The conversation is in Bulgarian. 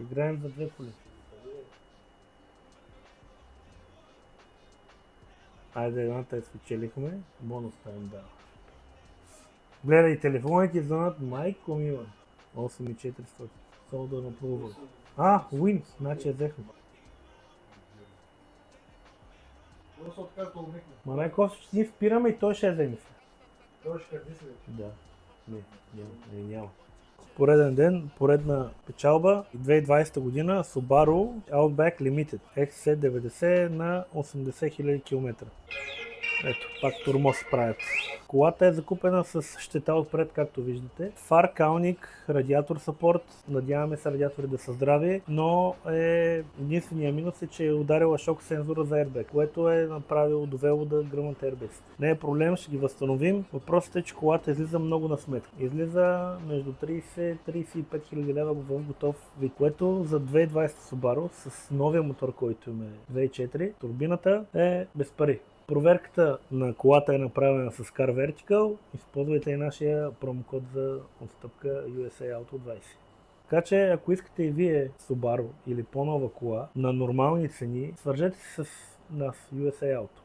Играем за две коли. Айде, едната я спечелихме. Бонус тайм дава. Гледай, телефонът ти звънат майко мила. 8400. Солда на пробва. Win, значи я взехме. Ма най-кофе ще ни впираме и той ще я вземе. Да. Няма. Пореден ден, поредна печалба. 2020 година Subaru Outback Limited XC90 на 80 000 км. Ето, пак турмоз правят. Колата е закупена с щета отпред, както виждате. Фар, калник, радиатор сапорт. Надяваме се радиатори да са здрави, но единственият минус е, че е ударила шок сензора за airbag, което е довело да гръмнат airbag. Не е проблем, ще ги възстановим. Въпросът е, че колата излиза много на сметка. Излиза между 30-35 хиляди лева в готов вид, което за 2020 Subaru с новия мотор, който има V4, турбината е без пари. Проверката на колата е направена с Car Vertical. Използвайте и нашия промокод за отстъпка USA Auto 20. Така че, ако искате и вие Subaru или по-нова кола на нормални цени, свържете се с нас USA Auto.